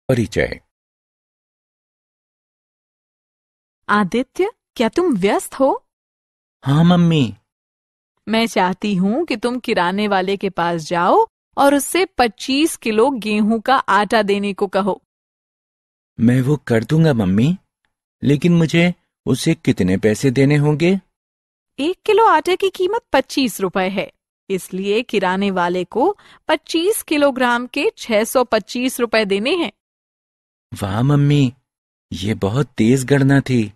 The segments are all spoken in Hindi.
परिचय। आदित्य, क्या तुम व्यस्त हो? हाँ मम्मी। मैं चाहती हूँ कि तुम किराने वाले के पास जाओ और उससे 25 किलो गेहूं का आटा देने को कहो। मैं वो कर दूंगा मम्मी, लेकिन मुझे उसे कितने पैसे देने होंगे? 1 किलो आटे की कीमत 25 रुपए है, इसलिए किराने वाले को 25 किलोग्राम के 625 रुपए देने हैं। वाह मम्मी, ये बहुत तेज गणना थी।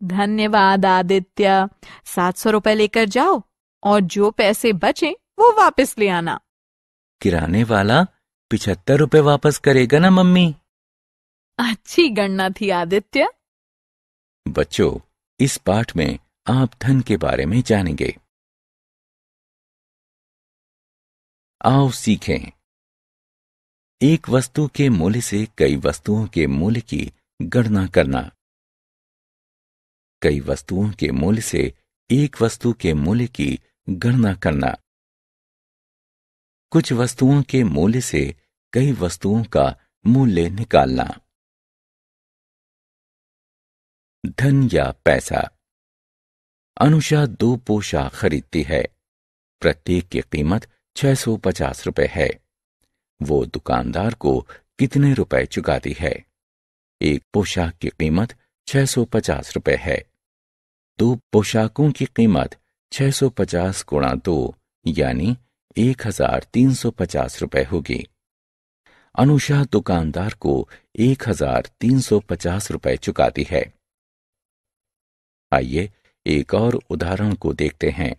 धन्यवाद आदित्य। 700 रुपए लेकर जाओ और जो पैसे बचे वो वापस ले आना। किराने वाला 75 रुपए वापस करेगा ना मम्मी? अच्छी गणना थी आदित्य। बच्चों, इस पाठ में आप धन के बारे में जानेंगे। आओ सीखें। एक वस्तु के मूल्य से कई वस्तुओं के मूल्य की गणना करना। कई वस्तुओं के मूल्य से एक वस्तु के मूल्य की गणना करना। कुछ वस्तुओं के मूल्य से कई वस्तुओं का मूल्य निकालना। धन या पैसा। अनुषा 2 पोशाक खरीदती है। प्रत्येक की कीमत 650 रुपए है। वो दुकानदार को कितने रुपए चुकाती है? एक पोशाक की कीमत 650 रुपए है। 2 पोशाकों की कीमत 650 गुणा 2 यानी 1350 रुपए होगी। अनुषा दुकानदार को 1350 रुपए चुकाती है। आइए एक और उदाहरण को देखते हैं।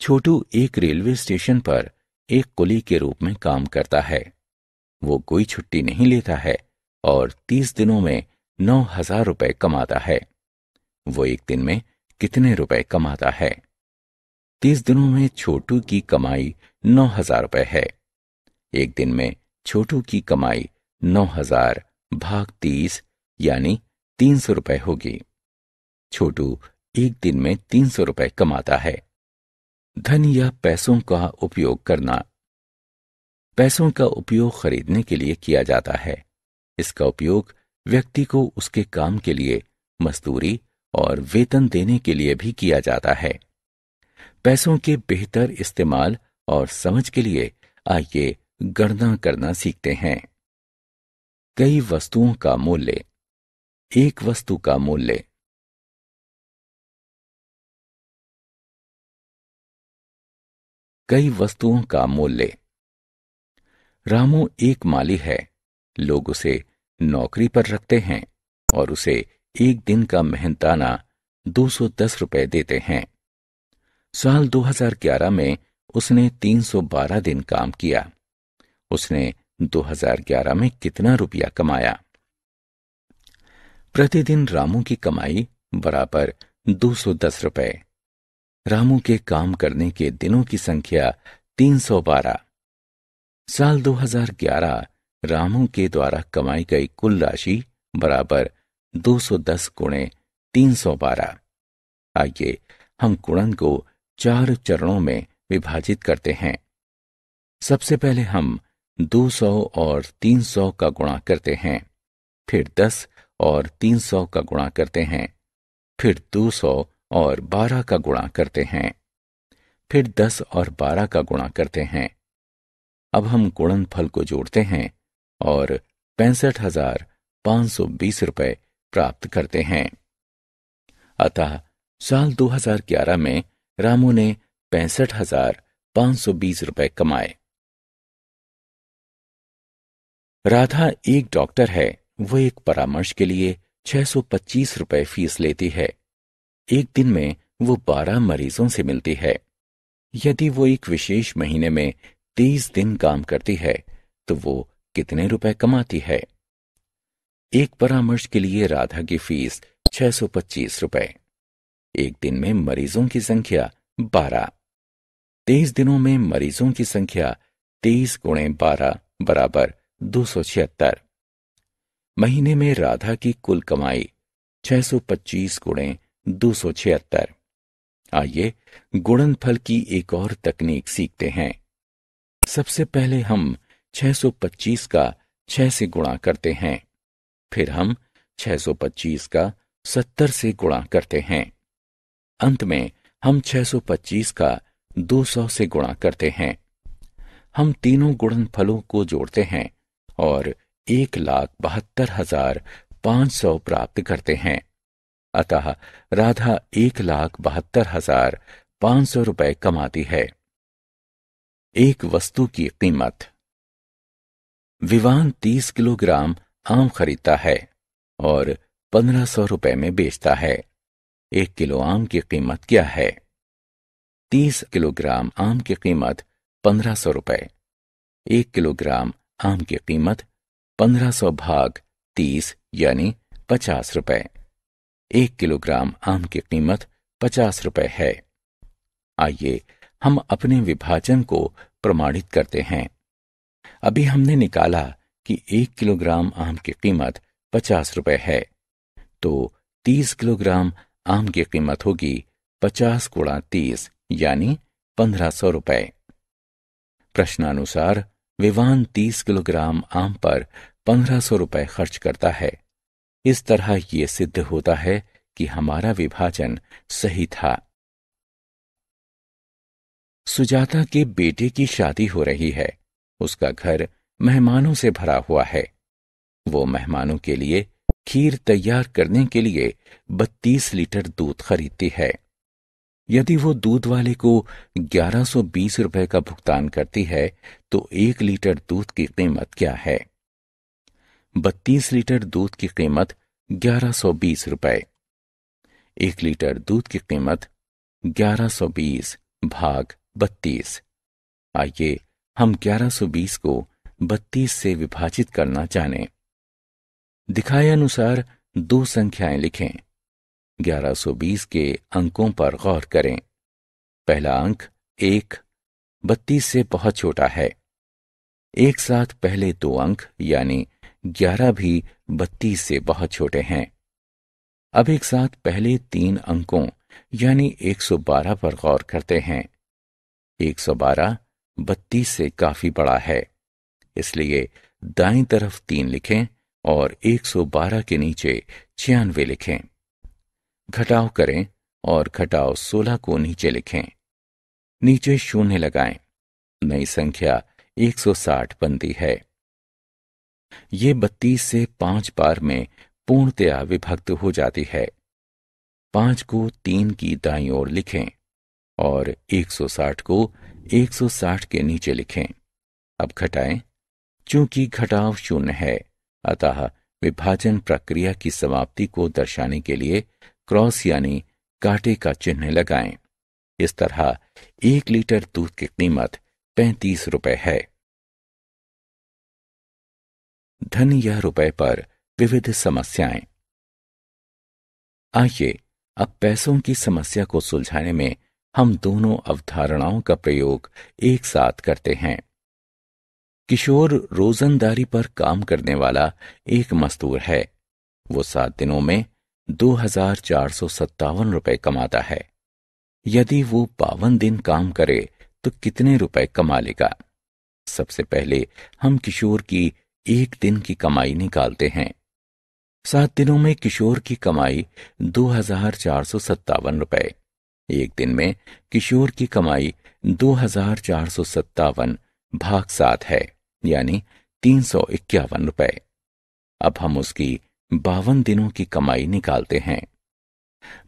छोटू एक रेलवे स्टेशन पर एक कुली के रूप में काम करता है। वो कोई छुट्टी नहीं लेता है और 30 दिनों में 9,000 रुपए कमाता है। वो एक दिन में कितने रुपए कमाता है? 30 दिनों में छोटू की कमाई 9,000 रुपए है। एक दिन में छोटू की कमाई 9,000 भाग 30 यानी 300 रुपए होगी। छोटू एक दिन में 300 रुपए कमाता है। धन या पैसों का उपयोग करना। पैसों का उपयोग खरीदने के लिए किया जाता है। इसका उपयोग व्यक्ति को उसके काम के लिए मजदूरी और वेतन देने के लिए भी किया जाता है। पैसों के बेहतर इस्तेमाल और समझ के लिए आइए गणना करना सीखते हैं। कई वस्तुओं का मूल्य। एक वस्तु का मूल्य। कई वस्तुओं का मूल्य। रामू एक माली है। लोग उसे नौकरी पर रखते हैं और उसे एक दिन का मेहनताना 210 रुपए देते हैं। साल 2011 में उसने 312 दिन काम किया। उसने 2011 में कितना रुपया कमाया? प्रतिदिन रामू की कमाई बराबर 210 रुपए। रामू के काम करने के दिनों की संख्या 312। साल 2011 रामू के द्वारा कमाई गई कुल राशि बराबर 210 गुणे 312। आइए हम गुणन को 4 चरणों में विभाजित करते हैं। सबसे पहले हम 200 और 300 का गुणा करते हैं, फिर 10 और 300 का गुणा करते हैं, फिर 200 और 12 का गुणा करते हैं, फिर 10 और 12 का गुणा करते हैं। अब हम गुणनफल को जोड़ते हैं और 65,520 रुपए प्राप्त करते हैं। अतः साल 2011 में रामू ने 65,520 रुपए कमाए। राधा एक डॉक्टर है। वो एक परामर्श के लिए 625 रुपए फीस लेती है। एक दिन में वो 12 मरीजों से मिलती है। यदि वो एक विशेष महीने में 30 दिन काम करती है तो वो कितने रुपए कमाती है? एक परामर्श के लिए राधा की फीस 625 रुपए। एक दिन में मरीजों की संख्या 12। 23 दिनों में मरीजों की संख्या 23 गुणे 12 बराबर 276। महीने में राधा की कुल कमाई 625 गुणे 276। आइए गुणनफल की एक और तकनीक सीखते हैं। सबसे पहले हम 625 का 6 से गुणा करते हैं। फिर हम 625 का 70 से गुणा करते हैं। अंत में हम 625 का 200 से गुणा करते हैं। हम तीनों गुणनफलों को जोड़ते हैं और 1,72,500 प्राप्त करते हैं। अतः राधा 1,72,500 रुपए कमाती है। एक वस्तु की कीमत। विवान 30 किलोग्राम आम खरीदता है और 1500 रुपए में बेचता है। 1 किलो आम की कीमत क्या है? 30 किलोग्राम आम की कीमत 1500 रुपए। 1 किलोग्राम आम की कीमत 1500 भाग 30 यानी 50 रुपए। 1 किलोग्राम आम की कीमत 50 रुपए है। आइए हम अपने विभाजन को प्रमाणित करते हैं। अभी हमने निकाला कि 1 किलोग्राम आम की कीमत 50 रुपए है, तो 30 किलोग्राम आम की कीमत होगी 50 गुणा 30 यानी 1500 रुपए। प्रश्नानुसार विवान 30 किलोग्राम आम पर 1500 रुपए खर्च करता है। इस तरह यह सिद्ध होता है कि हमारा विभाजन सही था। सुजाता के बेटे की शादी हो रही है। उसका घर मेहमानों से भरा हुआ है। वो मेहमानों के लिए खीर तैयार करने के लिए 32 लीटर दूध खरीदती है। यदि वो दूध वाले को 1120 रुपए का भुगतान करती है, तो 1 लीटर दूध की कीमत क्या है? 32 लीटर दूध की कीमत 1120 रुपए। 1 लीटर दूध की कीमत 1120 भाग 32। आइए हम 1120 को 32 से विभाजित करना जानें। दिखाए अनुसार दो संख्याएं लिखें। 1120 के अंकों पर गौर करें। पहला अंक 1 32 से बहुत छोटा है। एक साथ पहले दो अंक यानी 11 भी 32 से बहुत छोटे हैं। अब एक साथ पहले 3 अंकों यानी 112 पर गौर करते हैं। 112 32 से काफी बड़ा है, इसलिए दाईं तरफ 3 लिखें और 112 के नीचे 96 लिखें। घटाव करें और घटाव 16 को नीचे लिखें। नीचे शून्य लगाएं। नई संख्या 160 बनती है। ये 32 से 5 बार में पूर्णतया विभक्त हो जाती है। 5 को 3 की दाईं ओर लिखें और 160 को 160 के नीचे लिखें। अब घटाएं। चूंकि घटाव शून्य है, अतः विभाजन प्रक्रिया की समाप्ति को दर्शाने के लिए क्रॉस यानी कांटे का चिन्ह लगाएं। इस तरह 1 लीटर दूध की कीमत 35 रुपए है। धन या रुपए पर विविध समस्याएं। आइए अब पैसों की समस्या को सुलझाने में हम दोनों अवधारणाओं का प्रयोग एक साथ करते हैं। किशोर रोजंदारी पर काम करने वाला एक मजदूर है। वो 7 दिनों में 2,457 रुपए कमाता है। यदि वो 52 दिन काम करे तो कितने रुपए कमा लेगा? सबसे पहले हम किशोर की एक दिन की कमाई निकालते हैं। 7 दिनों में किशोर की कमाई 2,457 रुपए। एक दिन में किशोर की कमाई 2,457 भाग 7 है, यानी 351 रुपए। अब हम उसकी 52 दिनों की कमाई निकालते हैं।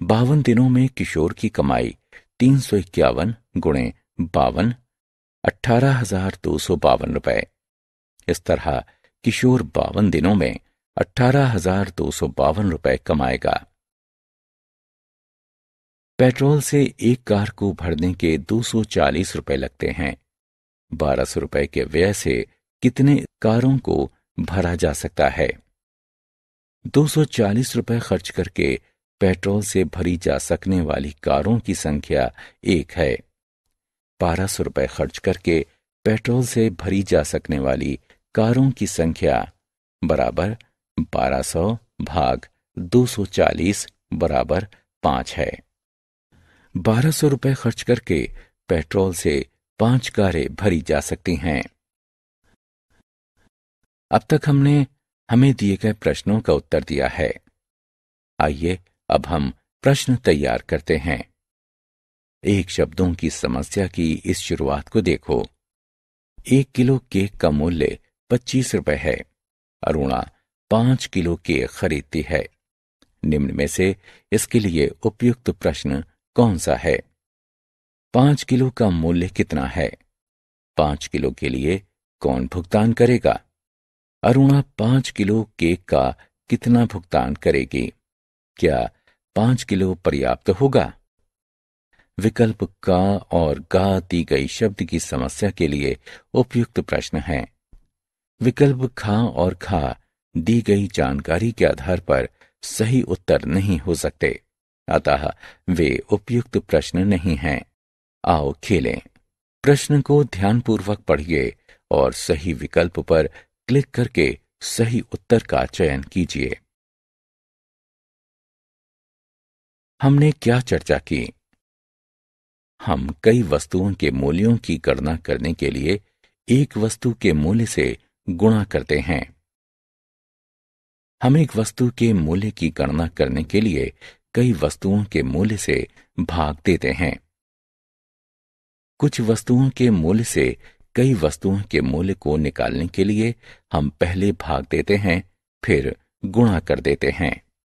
52 दिनों में किशोर की कमाई 351 गुणे 52 18,252 रुपए। इस तरह किशोर 52 दिनों में 18,252 रुपए कमाएगा। पेट्रोल से एक कार को भरने के 240 रुपए लगते हैं। 1200 रुपए के व्यय से कितने कारों को भरा जा सकता है? 240 रुपए खर्च करके पेट्रोल से भरी जा सकने वाली कारों की संख्या 1 है। 1200 रुपए खर्च करके पेट्रोल से भरी जा सकने वाली कारों की संख्या बराबर 1200 भाग 240 बराबर 5 है। 1200 रुपए खर्च करके पेट्रोल से 5 कारें भरी जा सकती हैं। अब तक हमने हमें दिए गए प्रश्नों का उत्तर दिया है। आइए अब हम प्रश्न तैयार करते हैं। एक शब्दों की समस्या की इस शुरुआत को देखो। 1 किलो केक का मूल्य 25 रुपए है। अरुणा 5 किलो केक खरीदती है। निम्न में से इसके लिए उपयुक्त प्रश्न कौन सा है? 5 किलो का मूल्य कितना है? 5 किलो के लिए कौन भुगतान करेगा? अरुणा 5 किलो केक का कितना भुगतान करेगी? क्या 5 किलो पर्याप्त होगा? विकल्प का और गा दी गई शब्द की समस्या के लिए उपयुक्त प्रश्न है। विकल्प खा और खा दी गई जानकारी के आधार पर सही उत्तर नहीं हो सकते, अतः वे उपयुक्त प्रश्न नहीं हैं। आओ खेलें। प्रश्न को ध्यानपूर्वक पढ़िए और सही विकल्प पर क्लिक करके सही उत्तर का चयन कीजिए। हमने क्या चर्चा की? हम कई वस्तुओं के मूल्यों की गणना करने के लिए एक वस्तु के मूल्य से गुणा करते हैं। हम एक वस्तु के मूल्य की गणना करने के लिए कई वस्तुओं के मूल्य से भाग देते हैं। कुछ वस्तुओं के मूल्य से कई वस्तुओं के मूल्य को निकालने के लिए हम पहले भाग देते हैं, फिर गुणा कर देते हैं।